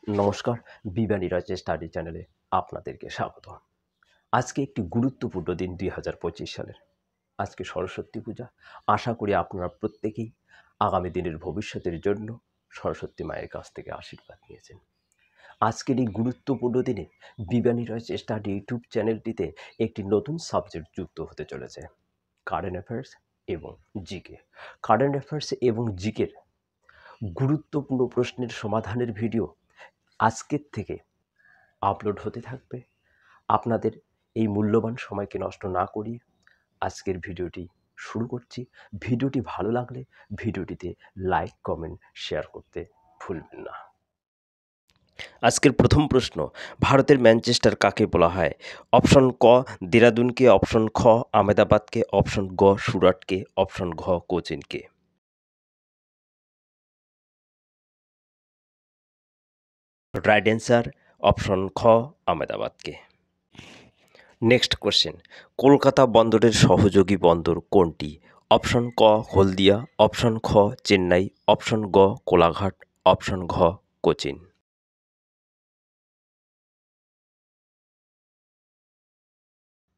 নমস্কার, বিজ্ঞানী রয়েছে স্টাডি চ্যানেলে আপনাদেরকে স্বাগত। আজকে একটি গুরুত্বপূর্ণ দিন 2025 সালের। আজকে সরস্বতী পূজা। আশা করি আপনারা প্রত্যেকেই আগামী দিনের ভবিষ্যতের জন্য সরস্বতী মায়ের কাছ থেকে আশীর্বাদ নিয়েছেন। আজকের এই গুরুত্বপূর্ণ দিনে বিজ্ঞানী রয়েছে স্টাডি ইউটিউব চ্যানেলটিতে একটি নতুন সাবজেক্ট যুক্ত হতে চলেছে, কারেন্ট অ্যাফেয়ার্স এবং জিকে। কারেন্ট অ্যাফেয়ার্স এবং জিকের গুরুত্বপূর্ণ প্রশ্নের সমাধানের ভিডিও আজকের থেকে আপলোড হতে থাকবে। আপনাদের এই মূল্যবান সময়কে নষ্ট না করিয়ে আজকের ভিডিওটি শুরু করছি। ভিডিওটি ভালো লাগলে ভিডিওটিতে লাইক, কমেন্ট, শেয়ার করতে ভুলবেন না। আজকের প্রথম প্রশ্ন, ভারতের ম্যানচেস্টার কাকে বলা হয়? অপশন ক দেরাদুনকে, অপশন খ আহমেদাবাদকে, অপশন গ সুরাটকে, অপশন ঘ কোচিনকে। রাইট অ্যান্সার অপশন খ আহমেদাবাদকে। নেক্সট কোশ্চেন, কলকাতা বন্দরের সহযোগী বন্দর কোনটি? অপশন ক হলদিয়া, অপশন খ চেন্নাই, অপশন গ কোলাঘাট, অপশন ঘ কোচিন।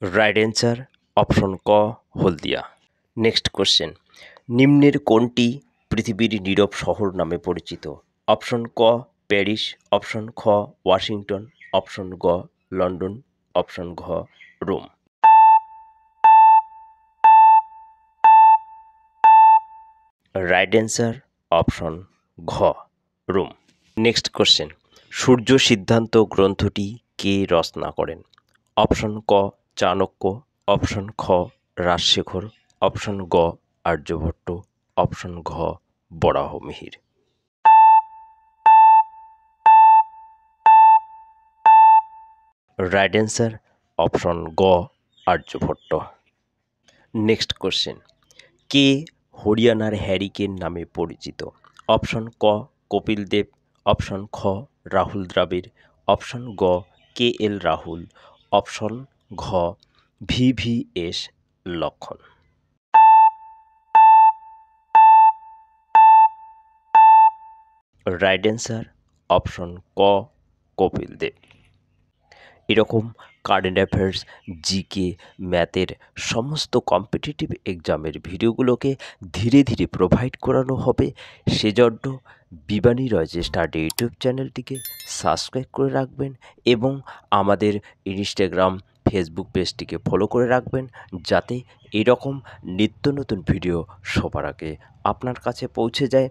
রাইট অ্যান্সার অপশন ক হলদিয়া। নেক্সট কোশ্চেন, নিম্নের কোনটি পৃথিবীর নীরব শহর নামে পরিচিত? অপশন ক প্যারিস, অপশন খ ওয়াশিংটন, অপশন গ লন্ডন, অপশন ঘ রোম। রাইট অ্যান্সার অপশন ঘ রোম। নেক্সট কোশ্চেন, সূর্য সিদ্ধান্ত গ্রন্থটি কে রচনা করেন? অপশন ক চাণক্য, অপশন খ রাজশেখর, অপশন গ আর্যভট্ট, অপশন ঘ বরাহমিহির। রাইট অ্যান্সার অপশন গ আর্যভট্ট। নেক্সট কোশ্চেন, কে হরিয়ানার হ্যারিকেন নামে পরিচিত? অপশন ক কপিল দেব, অপশন খ রাহুল দ্রাবিড়, অপশন গ কে এল রাহুল, অপশন ঘ VVS Laxman. Right answer option ক কপিল দেব। এরকম কারেন্ট অ্যাফেয়ার্স, জিকে, ম্যাথের সমস্ত কম্পিটিটিভ এক্সামের ভিডিওগুলোকে ধীরে ধীরে প্রোভাইড করানো হবে। সেজন্য বিবানী রয়েছে স্টাডি ইউটিউব চ্যানেলটিকে সাবস্ক্রাইব করে রাখবেন এবং আমাদের ইনস্টাগ্রাম, ফেসবুক পেজটিকে ফলো করে রাখবেন, যাতে এরকম নিত্য নতুন ভিডিও সবার আগে আপনার কাছে পৌঁছে যায়।